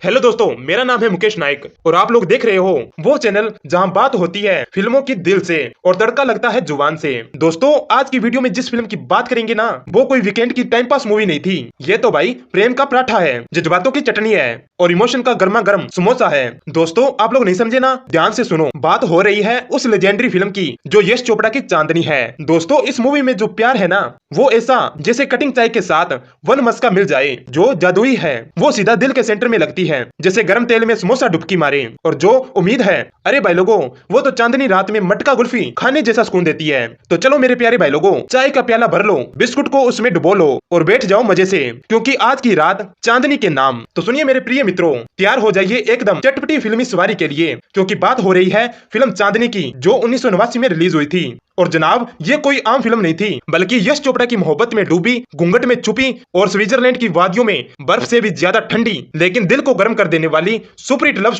Hello दोस्तों, मेरा नाम है मुकेश नाइक और आप लोग देख रहे हो वो चैनल जहां बात होती है फिल्मों की दिल से और तड़का लगता है जुबान से। दोस्तों, आज की वीडियो में जिस फिल्म की बात करेंगे ना, वो कोई वीकेंड की टाइम पास मूवी नहीं थी। ये तो भाई प्रेम का पराठा है, जज्बातों की चटनी है और इमोशन का गर्मा गर्म समोसा है। दोस्तों, आप लोग नहीं समझे ना, ध्यान से सुनो। बात हो रही है उस लेजेंडरी फिल्म की जो यश चोपड़ा की चांदनी है। दोस्तों, इस मूवी में जो प्यार है ना, वो ऐसा जैसे कटिंग चाय के साथ वन मस्का मिल जाए, जो जादुई है। वो सीधा दिल के सेंटर में लगती है जैसे गर्म तेल में समोसा डुबकी मारे। और जो उम्मीद है, अरे भाई लोगों, वो तो चांदनी रात में मटका कुल्फी खाने जैसा सुकून देती है। तो चलो मेरे प्यारे भाई लोगों, चाय का प्याला भर लो, बिस्कुट को उसमें डुबो लो और बैठ जाओ मजे से, क्योंकि आज की रात चांदनी के नाम। तो सुनिए मेरे प्रिय मित्रों, तैयार हो जाइए एकदम चटपटी फिल्मी सवारी के लिए, क्योंकि बात हो रही है फिल्म चांदनी की, जो 1989 में रिलीज हुई थी। और जनाब, ये कोई आम फिल्म नहीं थी, बल्कि यश चोपड़ा की मोहब्बत में डूबी, घूंघट में छुपी और स्विट्जरलैंड की वादियों में बर्फ से भी ज्यादा ठंडी, लेकिन दिल को गर्म कर देने वाली सुपरहिट लव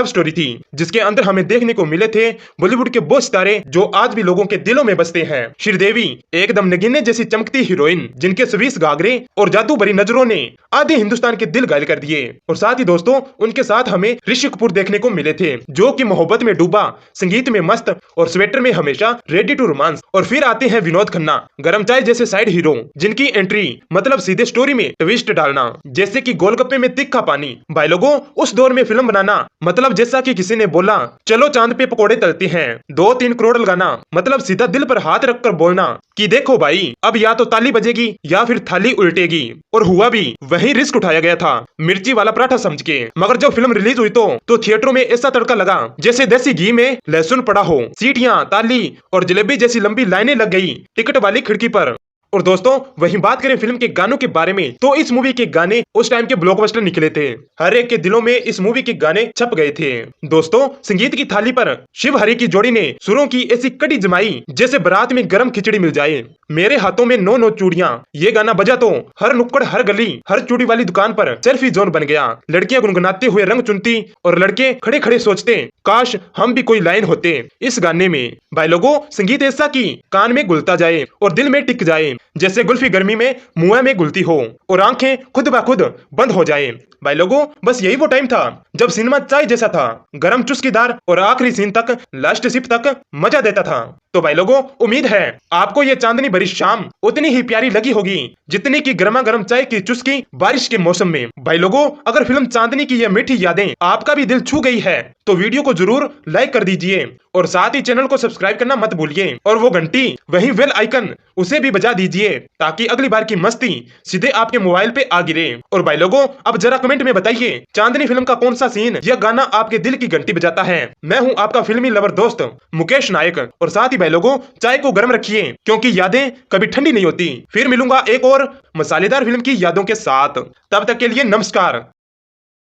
स्टोरी थी। जिसके अंदर हमें देखने को मिले थे बॉलीवुड के वो सितारे जो आज भी लोगों के दिलों में बसते हैं। श्रीदेवी, एकदम नगीने जैसी चमकती हीरोइन, जिनके स्वीस घाघरे और जादू भरी नजरों ने आधे हिंदुस्तान के दिल घायल कर दिए। और साथ ही दोस्तों, उनके साथ हमें ऋषि कपूर देखने को मिले थे, जो कि मोहब्बत में डूबा, संगीत में मस्त और स्वेटर में हमेशा रेडी टू रोमांस। और फिर आते हैं विनोद खन्ना, गरम चाय जैसे साइड हीरो, जिनकी एंट्री मतलब सीधे स्टोरी में ट्विस्ट डालना, जैसे कि गोलगप्पे में तीखा पानी। भाई लोगों, उस दौर में फिल्म बनाना मतलब जैसा कि किसी ने बोला, चलो चांद पे पकोड़े तलते हैं, 2-3 करोड़ लगाना, मतलब सीधा दिल पर हाथ रखकर बोलना कि देखो भाई, अब या तो ताली बजेगी या फिर थाली उल्टेगी। और हुआ भी वही, रिस्क उठाया गया था मिर्ची वाला पराठा समझ के। मगर जब फिल्म रिलीज हुई तो थिएटरों में ऐसा तड़का लगा जैसे देसी घी में लहसुन पड़ा हो। सीटियां, ताली और जलेबी जैसी लंबी लाइनें लग गई टिकट वाली खिड़की पर। और दोस्तों, वहीं बात करें फिल्म के गानों के बारे में, तो इस मूवी के गाने उस टाइम के ब्लॉकबस्टर निकले थे। हर एक के दिलों में इस मूवी के गाने छप गए थे। दोस्तों, संगीत की थाली पर शिव हरि की जोड़ी ने सुरों की ऐसी कड़ी जमाई जैसे बारात में गरम खिचड़ी मिल जाए। मेरे हाथों में 9 चूड़ियां, ये गाना बजा तो हर नुक्कड़, हर गली, हर चूड़ी वाली दुकान पर सेल्फी जोन बन गया। लड़कियां गुनगुनाते हुए रंग चुनती और लड़के खड़े खड़े सोचते, काश हम भी कोई लाइन होते इस गाने में। भाई लोगों, संगीत ऐसा कि कान में घुलता जाए और दिल में टिक जाए, जैसे गुल्फी गर्मी में मुंह में घुलती हो और आंखें खुद ब खुद बंद हो जाए। भाई लोगों, बस यही वो टाइम था जब सिनेमा चाय जैसा था, गरम, चुस्कीदार और आखिरी सीन तक, लास्ट सिप तक मजा देता था। तो भाई लोगों, उम्मीद है आपको ये चांदनी भरी शाम उतनी ही प्यारी लगी होगी जितनी की गर्मा गर्म चाय की चुस्की बारिश के मौसम में। भाई लोगों, अगर फिल्म चांदनी की ये मीठी यादें आपका भी दिल छू गई है, तो वीडियो को जरूर लाइक कर दीजिए और साथ ही चैनल को सब्सक्राइब करना मत भूलिए। और वो घंटी, वही बेल आइकन, उसे भी बजा दीजिए, ताकि अगली बार की मस्ती सीधे आपके मोबाइल पे आ गिरे। और भाई लोगों, अब जरा कमेंट में बताइए, चांदनी फिल्म का कौन सा सीन या गाना आपके दिल की घंटी बजाता है। मैं हूं आपका फिल्मी लवर दोस्त मुकेश नायक। और साथ ही भाई लोगों, चाय को गर्म रखिए, क्योंकि यादें कभी ठंडी नहीं होती। फिर मिलूंगा एक और मसालेदार फिल्म की यादों के साथ। तब तक के लिए नमस्कार।